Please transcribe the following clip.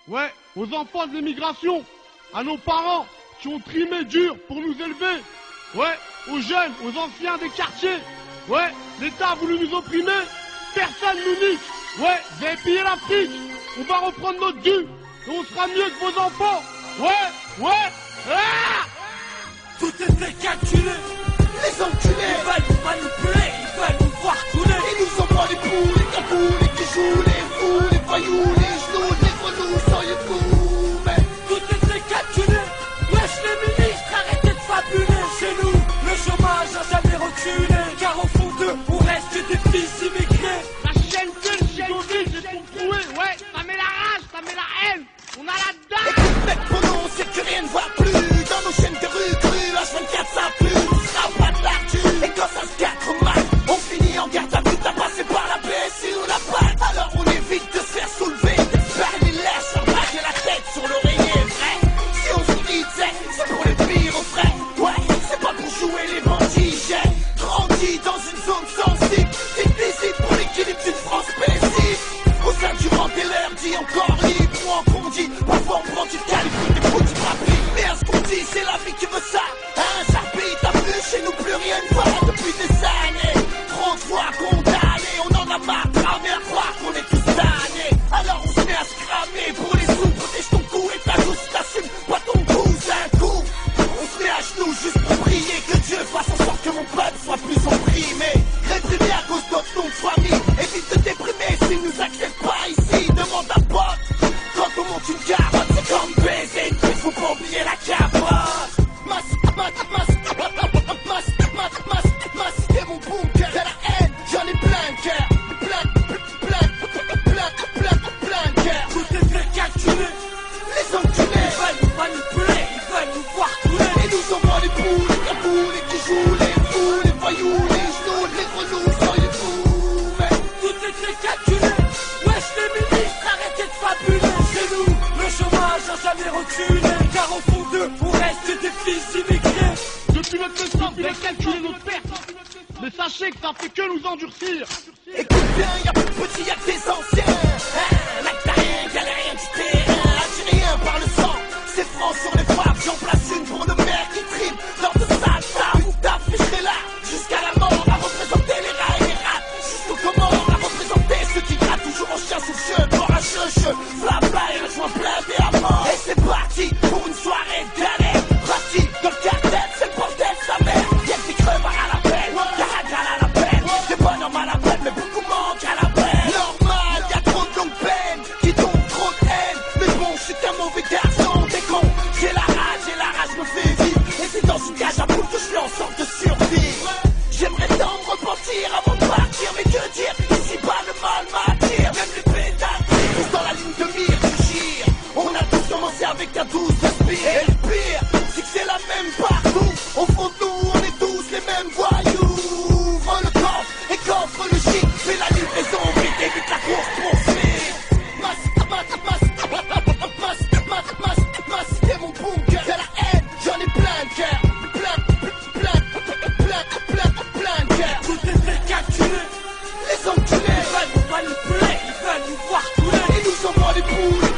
Ouais, aux enfants de l'immigration, à nos parents qui ont trimé dur pour nous élever. Ouais, aux jeunes, aux anciens des quartiers. Ouais, l'État a voulu nous opprimer, personne nous nique. Ouais, vous avez pillé l'Afrique, on va reprendre notre dû, et on sera mieux que vos enfants. Ouais, ah Tout était calculé, Les enculés, ils veulent nous manipuler, ils veulent nous voir couler. ils nous envoient les poules, les capous, les bijoux, les fous, les voyous, les genoux, les grenouilles, soyez-vous. Mais Tout était calculé, wesh les ministres, arrêtez de fabuler. Chez nous, le chômage n'a jamais reculé, car au fond d'eux, on reste des fils immigrés. La chaîne gueule, Chigovic, c'est pour trouver. Ouais, ça met la rage, ça met la haine. On a la dalle. écoute mec, pour nous, c'est que rien ne va plus. Dans nos chaînes de rue, H24 ça pue, tu seras pas de l'actu. Et quand ça se quatre mal, on finit en garde à vue, t'as passé par la PSU ou la PAC. Alors on évite de se faire soulever, faire les lèches, leur braquer la tête sur l'oreiller, vrai. Si on se dit, c'est pour les pires au frais. Ouais, c'est pas pour jouer les bandits, j'ai grandi dans une zone sensible, difficile pour l'équilibre d'une France paisible. Au sein du rang des leurs, dit encore libre ou en condi. Parfois on prend du calibre, des petits rapide. Mais à ce qu'on dit, c'est la vie qui veut ça. Un charpie, t'as vu, chez nous plus rien ne va depuis des années. 30 fois condamnés, on en a marre de cramer à croire qu'on est tous damnés. Alors on se met à se cramer pour les sous, protège ton cou et ta joue si t'assumes pas ton coup, c'est un coup. On se met à genoux juste pour prier que Dieu fasse en sorte que mon peuple soit plus opprimé. Réprimé à cause d'autres noms de famille, évite de déprimer s'ils nous acceptent pas ici. Demande à pote, quand on monte une carotte, c'est comme baiser une pute, faut pas oublier la capote. C'est mon bunker, y'a la haine, j'en ai plein de cœur. Plein de cœur. Tout était calculé, Les enculés, ils veulent nous manipuler, ils veulent nous voir couler. ils nous envoient les poules, les capous, les bijoux, les fous, les voyous, les genoux, les grenouilles, soyez-vous. Mais Tout était calculé, wesh les ministres, arrêtez de fabuler. Chez nous, le chômage n'a jamais reculé, car au fond d'eux, on reste des fils immigrés. Depuis notre naissance, vous avez calculé notre perte. Mais sachez que ça fait que nous endurcir. écoute bien, y'a plus de petits, y'a que des anciens. Mec, t'as rien, galérien du terrain. Algérien par le sang, c'est franc sur les frappes. J'en place une pour nos mères qui triment dans de sales tables. Une table, mais je serai là jusqu'à la mort à représenter les rats et les rats. Jusqu'au comment à représenter ceux qui grattent toujours en chien sous le cheveu. Bord à cheveux, flabla et un joint blindé à mort. Et c'est parti pour une soirée de galère. Parti dans le cartel, c'est le bordel, sa mère. Y'a que des crevards à la peine, y'a Hagal à la peine. Des bonhommes à la peine, mais beaucoup manquent à la peine. Normal, y'a trop de longue peine, qui tombe trop de haine. Mais bon, je suis un mauvais garçon, des cons. J'ai la rage me fait vivre. Et c'est dans une cage à poules que je fais en sorte de survivre. J'aimerais tant me repentir avant de partir, mais que dire, ici pas le mal m'attire. Même les pétales, tous dans la ligne de mire du gire. On a tous commencé avec un douce spire. Et le pire, c'est que c'est la même partout. Au fond de nous, on est tous les mêmes voyous. Ouvre le coffre et coffre le shit. Fais la livraison, vite évite la course poursuite. C'est mon bunker. Y'a la haine, j'en ai plein de cœur. Plein de cœur. Tout était calculé, Les enculés, ils veulent nous manipuler, ils veulent nous voir couler. ils nous envoient les poules.